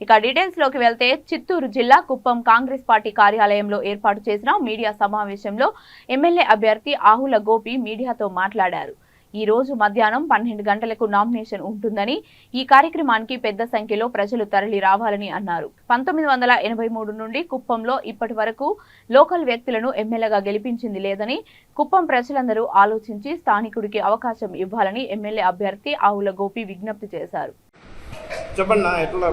ఇక డీటెయిల్స్ లోకి వెళ్తే చిత్తూరు జిల్లా కుప్పం కాంగ్రెస్ పార్టీ కార్యాలయంలో ఏర్పాటు చేసిన మీడియా సమావేశంలో ఎమ్మెల్యే అభ్యర్థి ఆహుల గోపి మీడియాతో మాట్లాడారు. ఈ రోజు మధ్యాహ్నం 12 గంటలకు నామినేషన్ ఉంటుందని, ఈ కార్యక్రమానికి పెద్ద సంఖ్యలో ప్రజలు తరలి రావాలని అన్నారు. 1983 నుండి కుప్పంలో ఇప్పటి వరకు లోకల్ వ్యక్తులను ఎమ్మెల్యేగా గెలిపించింది లేదని, కుప్పం ప్రజలందరూ ఆలోచించి స్థానికుడికి అవకాశం ఇవ్వాలని ఎమ్మెల్యే అభ్యర్థి ఆహుల గోపి విజ్ఞప్తి చేశారు. చెప్పండి ఎట్లా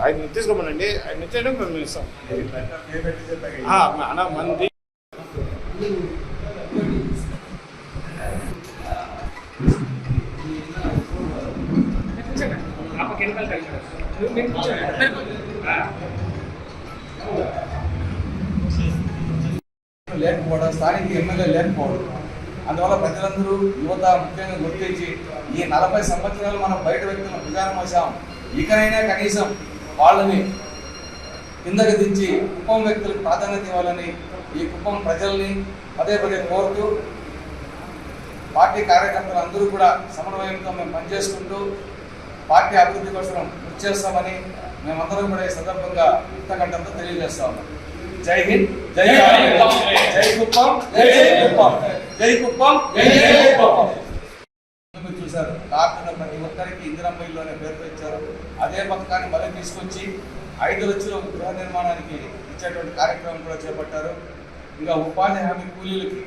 ఆయన తీసుకోమనండి, ఆయన ఇచ్చేయడం మేము ఇస్తాం. మంది లేకపోవడం, స్థానిక ఎమ్మెల్యే లేకపోవడం, అందువల్ల ప్రజలందరూ యువత ముఖ్యంగా గుర్తించి ఈ 40 సంవత్సరాలు మనం బయట వ్యక్తులను ప్రచారం చేశాం, ఇకనైనా కనీసం వాళ్ళని కిందకి దించి కుప్పం వ్యక్తులకు ప్రాధాన్యత ఇవ్వాలని ఈ కుప్పం ప్రజల్ని పదే పదే కోరుతూ పార్టీ కార్యకర్తలు అందరూ కూడా సమన్వయంతో మేము పనిచేసుకుంటూ పార్టీ అభివృద్ధి కోసం కృషి చేస్తామని మేమందరం కూడా ఈ సందర్భంగా యుక్తకంఠంతో తెలియజేస్తా ఉన్నాం. జై హింద్, జై జై కుప్పం, జై కుప్పం, జై కుప్పం, జై కుప్పం. మీరు చూశారు, కార్డున్న ప్రతి ఒక్కరికి ఇందిరమ్మ ఇల్లునే పేరుతో ఇచ్చారు. అదే పథకాన్ని మళ్ళీ తీసుకొచ్చి 5 లక్షల గృహ నిర్మాణానికి ఇచ్చేటువంటి కార్యక్రమం కూడా చేపట్టారు. ఇంకా ఉపాధి హామీ కూలీలకి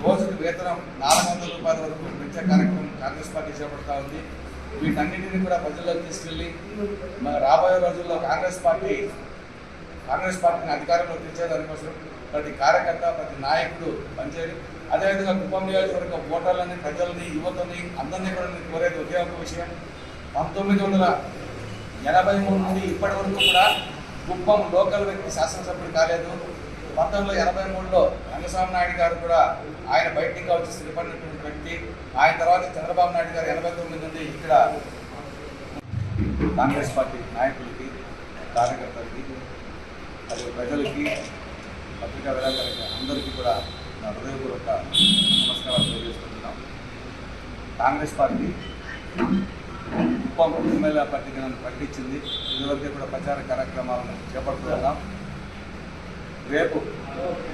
రోజుకి వేతనం 400 రూపాయల వరకు పెంచే కార్యక్రమం కాంగ్రెస్ పార్టీ చేపడతా ఉంది. వీటన్నింటినీ కూడా ప్రజల్లోకి తీసుకెళ్ళి రాబోయే రోజుల్లో కాంగ్రెస్ పార్టీని అధికారంలో తెచ్చేదానికోసం ప్రతి కార్యకర్త, ప్రతి నాయకుడు పనిచేయాలి. అదేవిధంగా కుప్పం నియోజకవర్గ ఓటర్లని, ప్రజల్ని, యువతని అందరినీ కూడా నేను కోరేది ఒకే ఒక విషయం. 1983 నుండి ఇప్పటి వరకు కూడా కుప్పం లోకల్ వ్యక్తి శాసనసభ్యుడు కాలేదు. 1983లో రంగస్వామి నాయుడు గారు కూడా ఆయన బయటికి వచ్చి స్థిరపడినటువంటి వ్యక్తి. ఆయన తర్వాత చంద్రబాబు నాయుడు గారు 89 నుండి ఇక్కడ కాంగ్రెస్ పార్టీ నాయకులకి, కార్యకర్తలకి, అది ప్రజలకి, పత్రికా విలేకరులకి అందరికీ కూడా నా హృదయపూర్వక నమస్కారాలు తెలియజేసుకుంటున్నాం. కాంగ్రెస్ పార్టీ కుప్పం ఎమ్మెల్యే అభ్యర్థిగా నన్ను ప్రకటించింది. ఇదివరకే కూడా ప్రచార కార్యక్రమాలను చేపడుతున్నాం. రేపు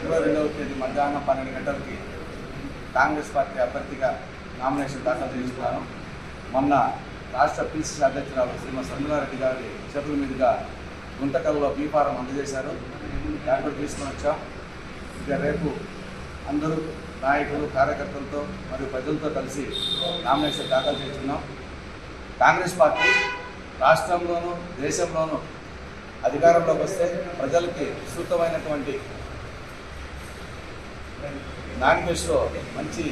22వ తేదీ మధ్యాహ్నం 12 గంటలకి కాంగ్రెస్ పార్టీ అభ్యర్థిగా నామినేషన్ దాఖలు చేస్తున్నాను. మొన్న రాష్ట్ర పిసిసి అధ్యక్షురాలు శ్రీమతి సంజనారెడ్డి గారి చేతుల మీదుగా గుంతకల్లో బీఫారం అందజేశారు. దాంట్లో తీసుకొని వచ్చాం. ఇక రేపు అందరూ నాయకులు, కార్యకర్తలతో మరియు ప్రజలతో కలిసి నామినేషన్ దాఖలు చేస్తున్నాం. కాంగ్రెస్ పార్టీ రాష్ట్రంలోనూ దేశంలోనూ అధికారంలోకి వస్తే ప్రజలకి విస్తృతమైనటువంటి మేనిఫెస్టో మంచి